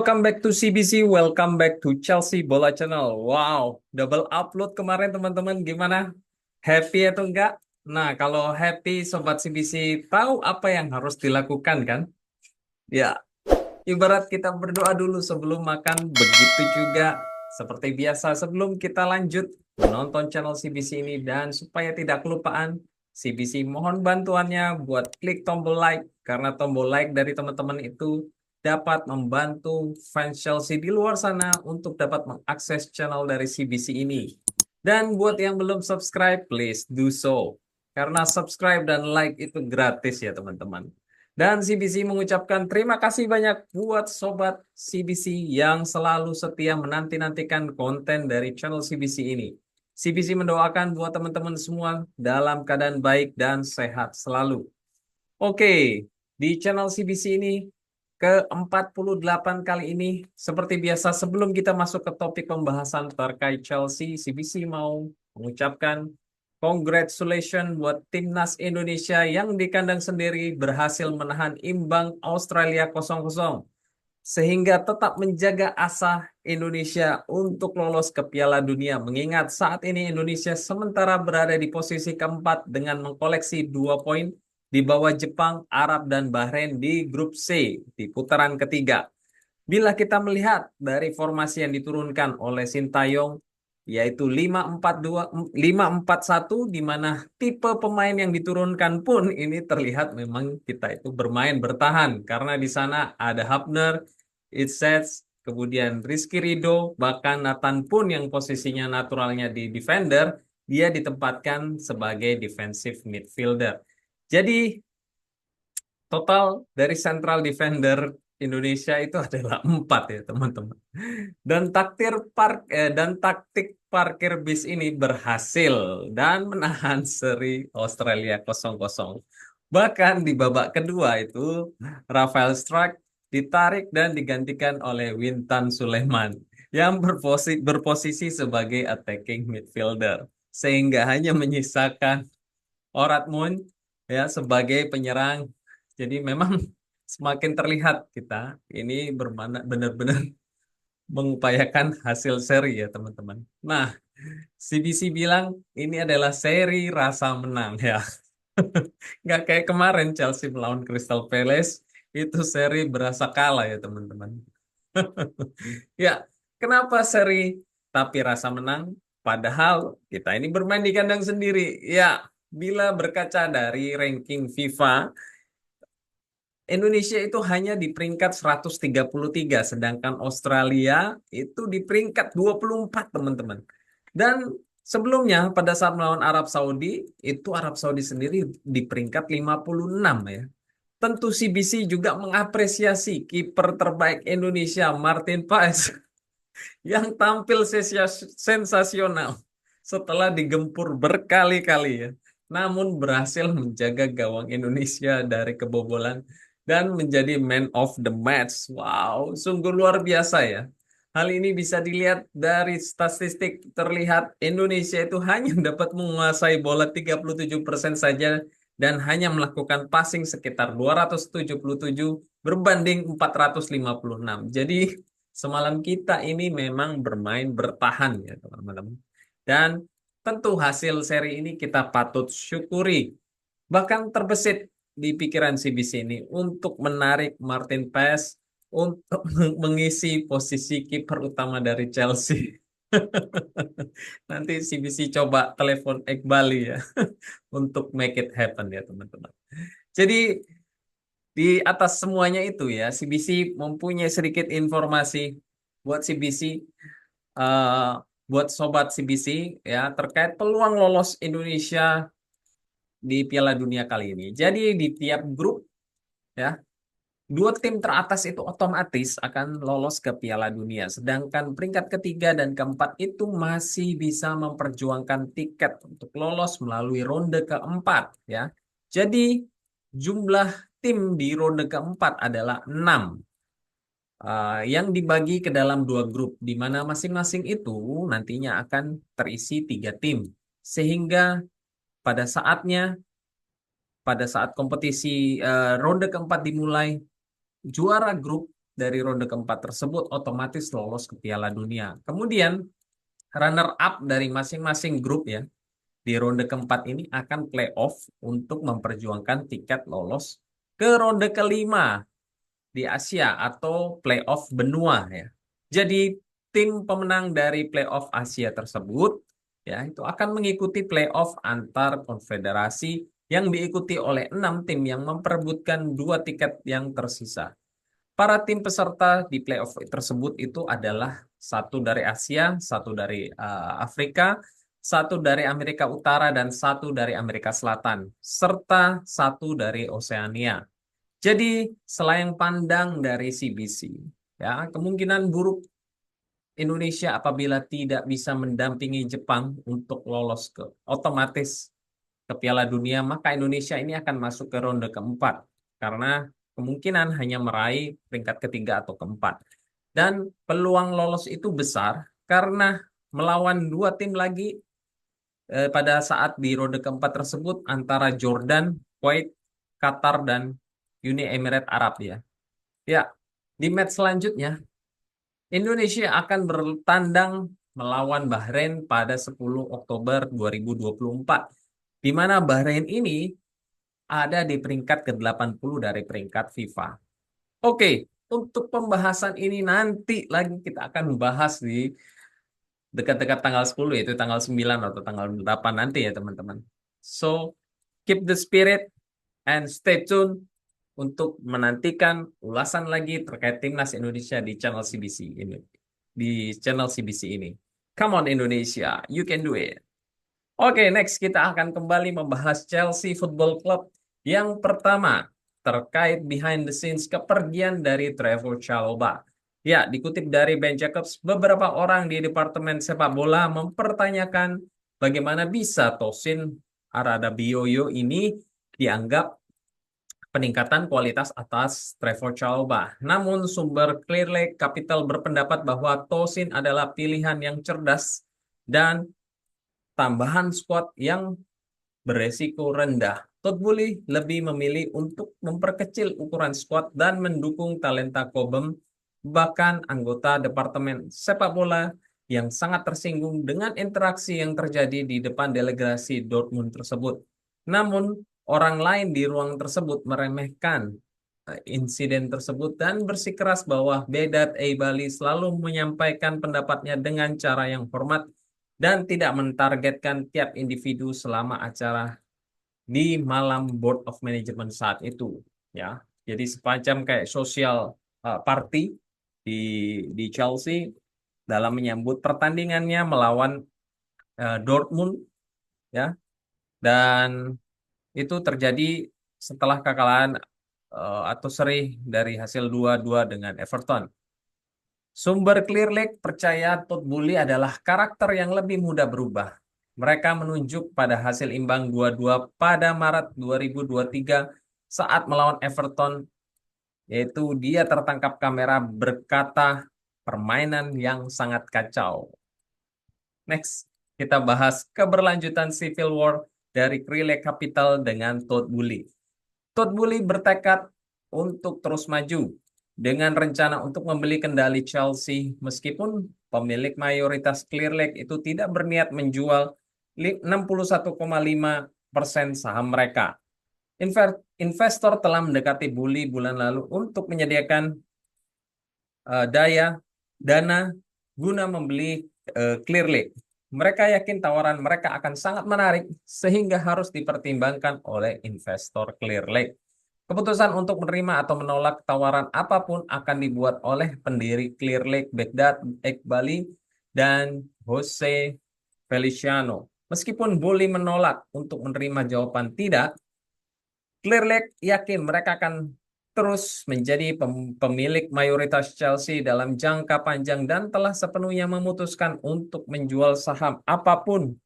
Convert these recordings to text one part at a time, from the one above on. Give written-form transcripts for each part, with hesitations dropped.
Welcome back to CBC, welcome back to Chelsea Bola Channel. Wow, double upload kemarin teman-teman, gimana? Happy atau enggak? Nah, kalau happy Sobat CBC tahu apa yang harus dilakukan kan? Ya, ibarat kita berdoa dulu sebelum makan, begitu juga seperti biasa sebelum kita lanjut menonton channel CBC ini dan supaya tidak kelupaan, CBC mohon bantuannya buat klik tombol like karena tombol like dari teman-teman itu dapat membantu fans Chelsea di luar sana untuk dapat mengakses channel dari CBC ini. Dan buat yang belum subscribe, please do so. Karena subscribe dan like itu gratis ya teman-teman. Dan CBC mengucapkan terima kasih banyak buat sobat CBC yang selalu setia menanti-nantikan konten dari channel CBC ini. CBC mendoakan buat teman-teman semua dalam keadaan baik dan sehat selalu. Oke, di channel CBC ini ke-48 kali ini, seperti biasa sebelum kita masuk ke topik pembahasan terkait Chelsea, CBC mau mengucapkan congratulations buat timnas Indonesia yang di kandang sendiri berhasil menahan imbang Australia 0-0 sehingga tetap menjaga asa Indonesia untuk lolos ke Piala Dunia. Mengingat saat ini Indonesia sementara berada di posisi keempat dengan mengkoleksi 2 poin di bawah Jepang, Arab, dan Bahrain di grup C di putaran ketiga. Bila kita melihat dari formasi yang diturunkan oleh Sintayong, yaitu 5-4-2, 5-4-1, di mana tipe pemain yang diturunkan pun ini terlihat memang kita itu bermain bertahan. Karena di sana ada Hapner, Itsets, kemudian Rizky Ridho, bahkan Nathan pun yang posisinya naturalnya di defender, dia ditempatkan sebagai defensive midfielder. Jadi total dari central defender Indonesia itu adalah 4 ya teman-teman. Dan taktik parkir bis ini berhasil dan menahan seri Australia 0-0. Bahkan di babak kedua itu Rafael Struijk ditarik dan digantikan oleh Wintan Sulaiman yang berposisi sebagai attacking midfielder sehingga hanya menyisakan Orat Moon ya sebagai penyerang. Jadi memang semakin terlihat kita ini benar-benar mengupayakan hasil seri ya teman-teman. Nah, CBC bilang ini adalah seri rasa menang ya. Nggak kayak kemarin Chelsea melawan Crystal Palace, itu seri berasa kalah ya teman-teman. Ya, kenapa seri tapi rasa menang? Padahal kita ini bermain di kandang sendiri. Ya, bila berkaca dari ranking FIFA, Indonesia itu hanya di peringkat 133, sedangkan Australia itu di peringkat 24, teman-teman. Dan sebelumnya pada saat melawan Arab Saudi, itu Arab Saudi sendiri di peringkat 56 ya. Tentu CBC juga mengapresiasi kiper terbaik Indonesia, Martin Paes, yang tampil sensasional setelah digempur berkali-kali ya. Namun berhasil menjaga gawang Indonesia dari kebobolan dan menjadi man of the match. Wow, sungguh luar biasa ya. Hal ini bisa dilihat dari statistik terlihat Indonesia itu hanya dapat menguasai bola 37% saja dan hanya melakukan passing sekitar 277 berbanding 456. Jadi semalam kita ini memang bermain bertahan ya teman-teman. Dan tentu hasil seri ini kita patut syukuri. Bahkan terbesit di pikiran CBC ini untuk menarik Martin Paes untuk mengisi posisi kiper utama dari Chelsea. Nanti CBC coba telepon Ekbali ya untuk make it happen ya teman-teman. Jadi di atas semuanya itu ya, CBC mempunyai sedikit informasi buat CBC, eh, buat sobat CBC ya terkait peluang lolos Indonesia di Piala Dunia kali ini. Jadi di tiap grup ya, dua tim teratas itu otomatis akan lolos ke Piala Dunia. Sedangkan peringkat ketiga dan keempat itu masih bisa memperjuangkan tiket untuk lolos melalui ronde keempat ya. Jadi jumlah tim di ronde keempat adalah 6, yang dibagi ke dalam dua grup, di mana masing-masing itu nantinya akan terisi 3 tim. Sehingga pada saatnya, pada saat kompetisi ronde keempat dimulai, juara grup dari ronde keempat tersebut otomatis lolos ke Piala Dunia. Kemudian runner up dari masing-masing grup ya di ronde keempat ini akan playoff untuk memperjuangkan tiket lolos ke ronde kelima di Asia atau playoff benua ya. Jadi tim pemenang dari playoff Asia tersebut ya itu akan mengikuti playoff antar konfederasi yang diikuti oleh 6 tim yang memperebutkan 2 tiket yang tersisa. Para tim peserta di playoff tersebut itu adalah satu dari Asia, satu dari Afrika, satu dari Amerika Utara, dan satu dari Amerika Selatan, serta satu dari Oseania. Jadi, selain pandang dari CBC, ya, kemungkinan buruk Indonesia apabila tidak bisa mendampingi Jepang untuk lolos ke otomatis ke Piala Dunia, maka Indonesia ini akan masuk ke ronde keempat karena kemungkinan hanya meraih peringkat ketiga atau keempat. Dan peluang lolos itu besar karena melawan 2 tim lagi pada saat di ronde keempat tersebut antara Jordan, Kuwait, Qatar, dan Uni Emirat Arab ya. Ya, di match selanjutnya Indonesia akan bertandang melawan Bahrain pada 10 Oktober 2024, di mana Bahrain ini ada di peringkat ke-80 dari peringkat FIFA. Oke, untuk pembahasan ini nanti lagi kita akan bahas di dekat-dekat tanggal 10, yaitu tanggal 9 atau tanggal 8 nanti ya teman-teman. So, keep the spirit and stay tuned untuk menantikan ulasan lagi terkait timnas Indonesia di channel CBC ini. Di channel CBC ini. Come on Indonesia, you can do it. Oke, next kita akan kembali membahas Chelsea Football Club. Yang pertama, terkait behind the scenes kepergian dari Trevor Chalobah. Ya, dikutip dari Ben Jacobs, beberapa orang di Departemen Sepak Bola mempertanyakan bagaimana bisa Tosin Aradabioyo ini dianggap peningkatan kualitas atas Trevor Chalobah. Namun sumber Clear Lake Capital berpendapat bahwa Tosin adalah pilihan yang cerdas dan tambahan squad yang beresiko rendah. Todd Boehly lebih memilih untuk memperkecil ukuran squad dan mendukung talenta Cobham, bahkan anggota Departemen Sepak Bola yang sangat tersinggung dengan interaksi yang terjadi di depan delegasi Dortmund tersebut. Namun, orang lain di ruang tersebut meremehkan insiden tersebut dan bersikeras bahwa Vedat Eibali selalu menyampaikan pendapatnya dengan cara yang hormat dan tidak mentargetkan tiap individu selama acara di malam board of management saat itu ya. Jadi semacam kayak social party di Chelsea dalam menyambut pertandingannya melawan Dortmund ya, dan itu terjadi setelah kekalahan atau seri dari hasil 2-2 dengan Everton. Sumber Clear Lake percaya Todd Boehly adalah karakter yang lebih mudah berubah. Mereka menunjuk pada hasil imbang 2-2 pada Maret 2023 saat melawan Everton, yaitu dia tertangkap kamera berkata permainan yang sangat kacau. Next, kita bahas keberlanjutan Civil War dari Clear Lake Capital dengan Todd Boehly. Todd Boehly bertekad untuk terus maju dengan rencana untuk membeli kendali Chelsea meskipun pemilik mayoritas Clear Lake itu tidak berniat menjual 61,5% saham mereka. Investor telah mendekati Boehly bulan lalu untuk menyediakan dana guna membeli Clear Lake. Mereka yakin tawaran mereka akan sangat menarik sehingga harus dipertimbangkan oleh investor Clear Lake. Keputusan untuk menerima atau menolak tawaran apapun akan dibuat oleh pendiri Clear Lake, Vedat Eibali dan Jose Feliciano. Meskipun Boehly menolak untuk menerima jawaban tidak, Clear Lake yakin mereka akan terus menjadi pemilik mayoritas Chelsea dalam jangka panjang dan telah sepenuhnya memutuskan untuk menjual saham apapun.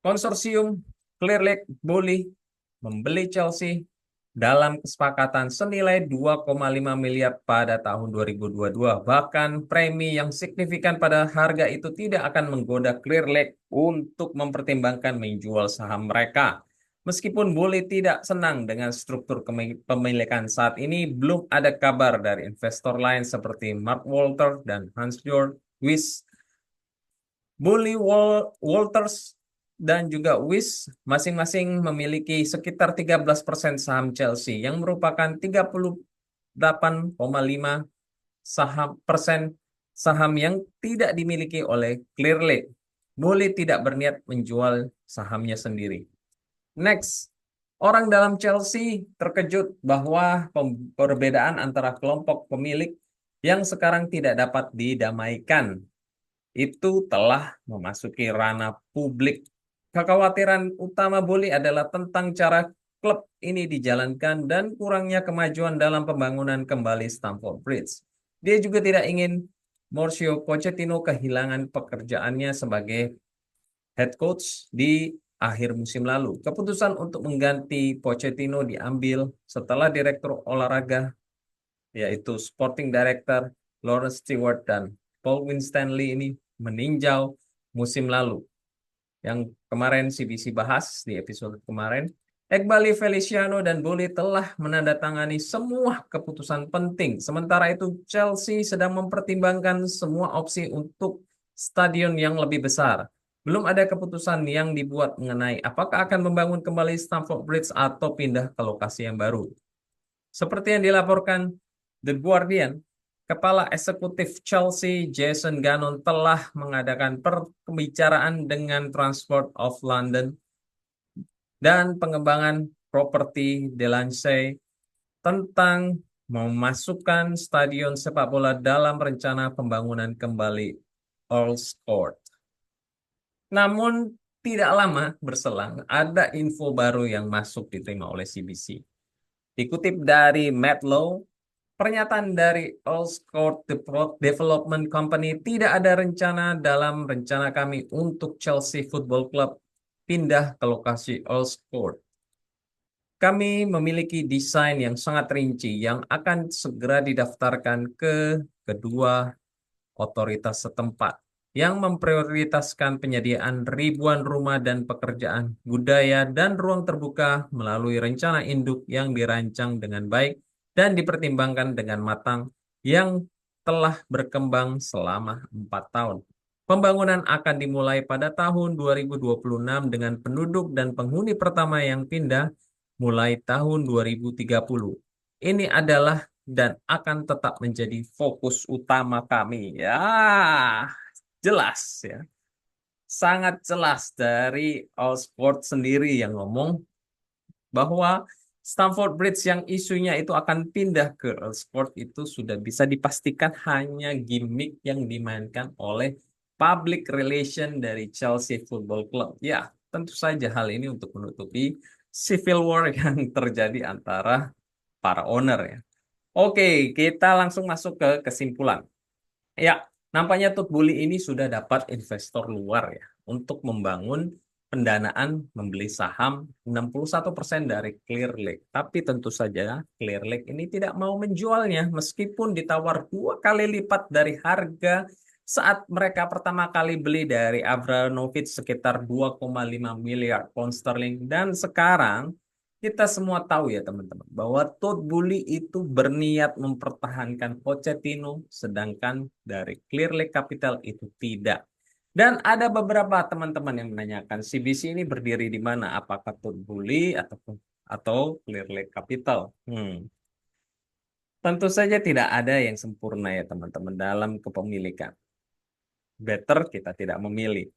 Konsorsium Clear Lake Boehly membeli Chelsea dalam kesepakatan senilai 2,5 miliar pada tahun 2022. Bahkan premi yang signifikan pada harga itu tidak akan menggoda Clear Lake untuk mempertimbangkan menjual saham mereka. Meskipun Bully tidak senang dengan struktur pemilikan saat ini, belum ada kabar dari investor lain seperti Mark Walter dan Hans-Jörg Wyss. Walters dan juga Wyss masing-masing memiliki sekitar 13% saham Chelsea yang merupakan 38,5 saham yang tidak dimiliki oleh Clearlake. Bully tidak berniat menjual sahamnya sendiri. Next, orang dalam Chelsea terkejut bahwa perbedaan antara kelompok pemilik yang sekarang tidak dapat didamaikan itu telah memasuki ranah publik. Kekhawatiran utama Bully adalah tentang cara klub ini dijalankan dan kurangnya kemajuan dalam pembangunan kembali Stamford Bridge. Dia juga tidak ingin Mauricio Pochettino kehilangan pekerjaannya sebagai head coach di akhir musim lalu. Keputusan untuk mengganti Pochettino diambil setelah direktur olahraga yaitu Sporting Director Lawrence Stewart dan Paul Winstanley ini meninjau musim lalu. Yang kemarin CBC bahas di episode kemarin, Eghbali Feliciano dan Bully telah menandatangani semua keputusan penting. Sementara itu Chelsea sedang mempertimbangkan semua opsi untuk stadion yang lebih besar. Belum ada keputusan yang dibuat mengenai apakah akan membangun kembali Stamford Bridge atau pindah ke lokasi yang baru. Seperti yang dilaporkan The Guardian, Kepala Eksekutif Chelsea Jason Gannon telah mengadakan pembicaraan dengan Transport of London dan pengembangan properti Delancey tentang memasukkan stadion sepak bola dalam rencana pembangunan kembali Earls Court. Namun tidak lama berselang, ada info baru yang masuk diterima oleh CBC. Dikutip dari Matt Lowe, pernyataan dari Earls Court Development Company, tidak ada rencana dalam rencana kami untuk Chelsea Football Club pindah ke lokasi Earls Court. Kami memiliki desain yang sangat rinci yang akan segera didaftarkan ke kedua otoritas setempat yang memprioritaskan penyediaan ribuan rumah dan pekerjaan budaya dan ruang terbuka melalui rencana induk yang dirancang dengan baik dan dipertimbangkan dengan matang yang telah berkembang selama 4 tahun. Pembangunan akan dimulai pada tahun 2026 dengan penduduk dan penghuni pertama yang pindah mulai tahun 2030. Ini adalah dan akan tetap menjadi fokus utama kami. Ya, jelas ya. Sangat jelas dari All Sport sendiri yang ngomong bahwa Stamford Bridge yang isunya itu akan pindah ke All Sport itu sudah bisa dipastikan hanya gimmick yang dimainkan oleh public relation dari Chelsea Football Club. Ya, tentu saja hal ini untuk menutupi civil war yang terjadi antara para owner ya. Oke, kita langsung masuk ke kesimpulan. Ya, nampaknya Todd Bully ini sudah dapat investor luar ya untuk membangun pendanaan membeli saham 61% dari Clear Lake. Tapi tentu saja Clear Lake ini tidak mau menjualnya meskipun ditawar 2 kali lipat dari harga saat mereka pertama kali beli dari Abramovich sekitar 2,5 miliar pound sterling dan sekarang kita semua tahu ya teman-teman bahwa Todd Bully itu berniat mempertahankan Pochettino sedangkan dari Clear Lake Capital itu tidak. Dan ada beberapa teman-teman yang menanyakan CBC ini berdiri di mana? Apakah Todd Bully atau Clear Lake Capital? Tentu saja tidak ada yang sempurna ya teman-teman dalam kepemilikan. Better kita tidak memilih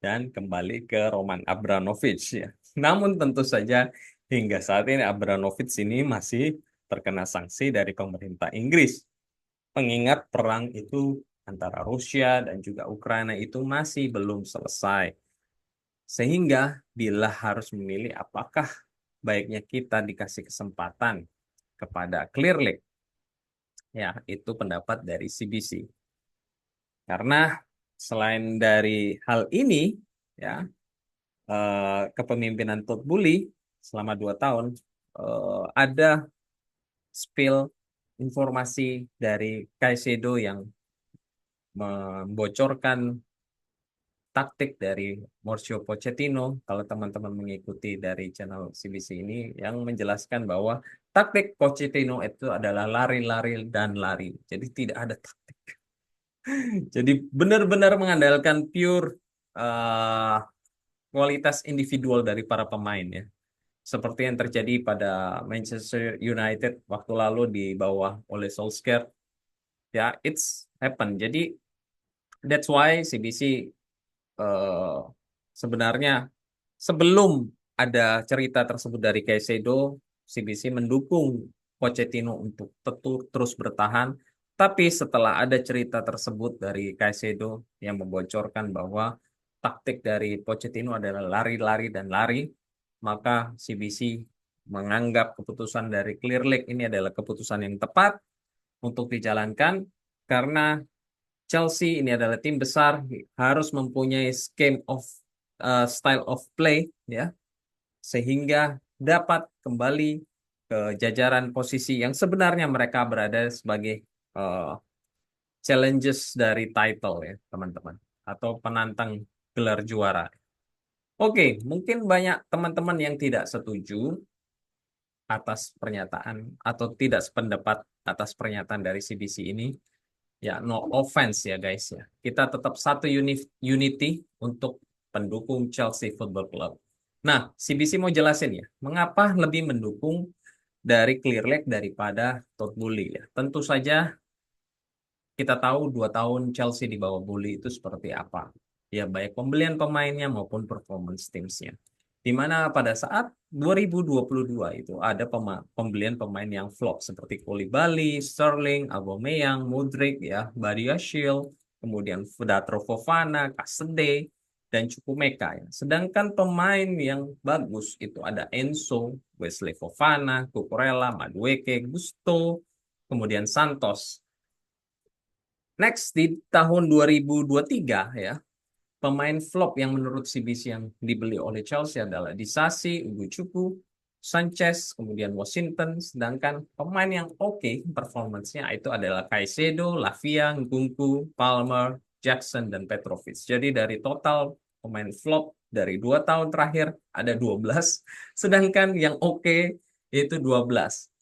dan kembali ke Roman Abramovich ya. Namun tentu saja hingga saat ini Abramovich ini masih terkena sanksi dari pemerintah Inggris. Mengingat perang itu antara Rusia dan juga Ukraina itu masih belum selesai. Sehingga bila harus memilih apakah baiknya kita dikasih kesempatan kepada Clear Lake. Ya, itu pendapat dari CBC. Karena selain dari hal ini, ya kepemimpinan Todd Bully selama 2 tahun, ada spill informasi dari Caicedo yang membocorkan taktik dari Mauricio Pochettino. Kalau teman-teman mengikuti dari channel CBC ini yang menjelaskan bahwa taktik Pochettino itu adalah lari, lari, dan lari. Jadi tidak ada taktik. Jadi benar-benar mengandalkan pure eh, kualitas individual dari para pemain ya. Seperti yang terjadi pada Manchester United waktu lalu di bawah oleh Solskjaer. Ya, it's happen. Jadi that's why CBC eh, sebenarnya sebelum ada cerita tersebut dari Caicedo, CBC mendukung Pochettino untuk terus bertahan. Tapi setelah ada cerita tersebut dari Caicedo yang membocorkan bahwa taktik dari Pochettino adalah lari-lari dan lari, maka CBC menganggap keputusan dari Clear Lake ini adalah keputusan yang tepat untuk dijalankan karena Chelsea ini adalah tim besar, harus mempunyai style of play ya, sehingga dapat kembali ke jajaran posisi yang sebenarnya mereka berada sebagai eh, challenges dari title ya, teman-teman, atau penantang gelar juara. Oke, mungkin banyak teman-teman yang tidak setuju atas pernyataan atau tidak sependapat atas pernyataan dari CBC ini. Ya, no offense ya guys ya. Kita tetap satu unity untuk pendukung Chelsea Football Club. Nah, CBC mau jelasin ya, mengapa lebih mendukung dari Clear Lake daripada Todd Boehly ya. Tentu saja kita tahu 2 tahun Chelsea di bawah Boehly itu seperti apa. Ya, baik pembelian pemainnya maupun performance timsnya. Di mana pada saat 2022 itu ada pembelian pemain yang flop seperti Koulibaly, Sterling, Aubameyang, Mudryk, ya, Badiashile, kemudian Vedatro Fofana, Kasede, dan Chukwuemeka ya. Sedangkan pemain yang bagus itu ada Enzo, Wesley Fofana, Cucurella, Madueke, Gusto, kemudian Santos. Next di tahun 2023 ya, pemain flop yang menurut CBC yang dibeli oleh Chelsea adalah Disasi, Ugochukwu, Sanchez, kemudian Washington. Sedangkan pemain yang oke performance-nya itu adalah Caicedo, Lavia, Nkunku, Palmer, Jackson, dan Petrovic. Jadi dari total pemain flop dari 2 tahun terakhir ada 12, sedangkan yang oke itu 12.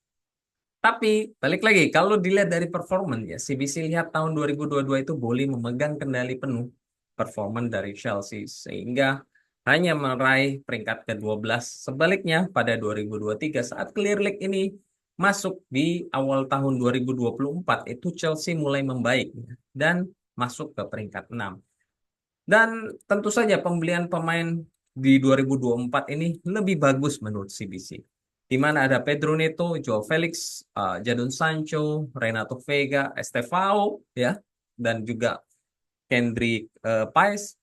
Tapi balik lagi, kalau dilihat dari performance ya, CBC lihat tahun 2022 itu boleh memegang kendali penuh performan dari Chelsea sehingga hanya meraih peringkat ke-12. Sebaliknya pada 2023 saat Clear Lake ini masuk di awal tahun 2024 itu Chelsea mulai membaik ya, dan masuk ke peringkat 6. Dan tentu saja pembelian pemain di 2024 ini lebih bagus menurut CBC. Di mana ada Pedro Neto, Joao Felix, Jadon Sancho, Renato Vega, Estevao, ya, dan juga Kendrick Paes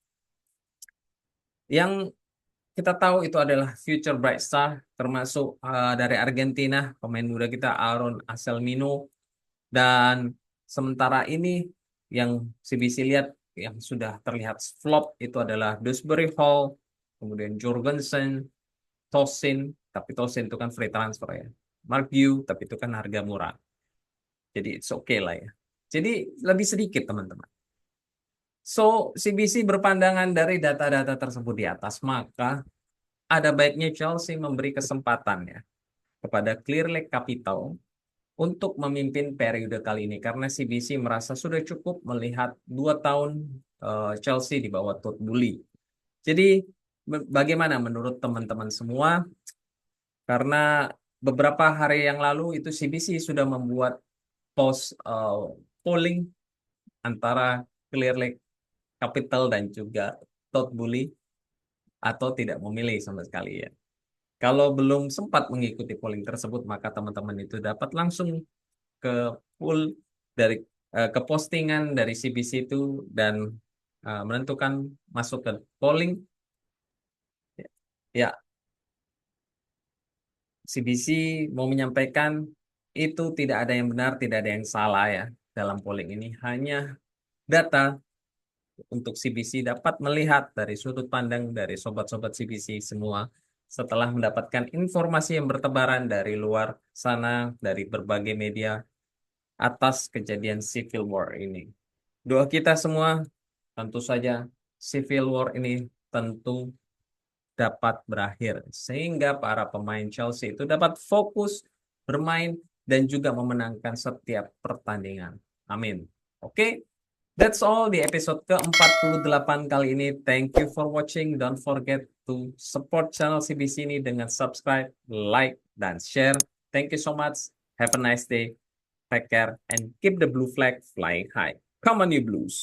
yang kita tahu itu adalah future bright star, termasuk dari Argentina pemain muda kita Aaron Anselmino. Dan sementara ini yang CBC lihat yang sudah terlihat flop itu adalah Dewsbury Hall, kemudian Jorgensen, Tosin, tapi Tosin itu kan free transfer ya. Mark Yu, tapi itu kan harga murah. Jadi it's okay lah ya. Jadi lebih sedikit teman-teman. So, CBC berpandangan dari data-data tersebut di atas, maka ada baiknya Chelsea memberi kesempatan ya kepada Clear Lake Capital untuk memimpin periode kali ini karena CBC merasa sudah cukup melihat 2 tahun Chelsea di bawah Todd Boehly. Jadi bagaimana menurut teman-teman semua? Karena beberapa hari yang lalu itu CBC sudah membuat post polling antara Clear Lake Capital dan juga Todd Boehly atau tidak memilih sama sekali ya. Kalau belum sempat mengikuti polling tersebut, maka teman-teman itu dapat langsung ke full dari ke postingan dari CBC itu dan menentukan masuk ke polling. Ya, CBC mau menyampaikan itu tidak ada yang benar, tidak ada yang salah ya dalam polling ini. Hanya data untuk CBC dapat melihat dari sudut pandang dari sobat-sobat CBC semua setelah mendapatkan informasi yang bertebaran dari luar sana, dari berbagai media atas kejadian civil war ini. Doa kita semua tentu saja Civil War ini tentu dapat berakhir sehingga para pemain Chelsea itu dapat fokus bermain dan juga memenangkan setiap pertandingan. Amin. Oke, that's all di episode ke-48 kali ini. Thank you for watching. Don't forget to support channel CBC ini dengan subscribe, like, dan share. Thank you so much. Have a nice day. Take care and keep the blue flag flying high. Come on, you Blues.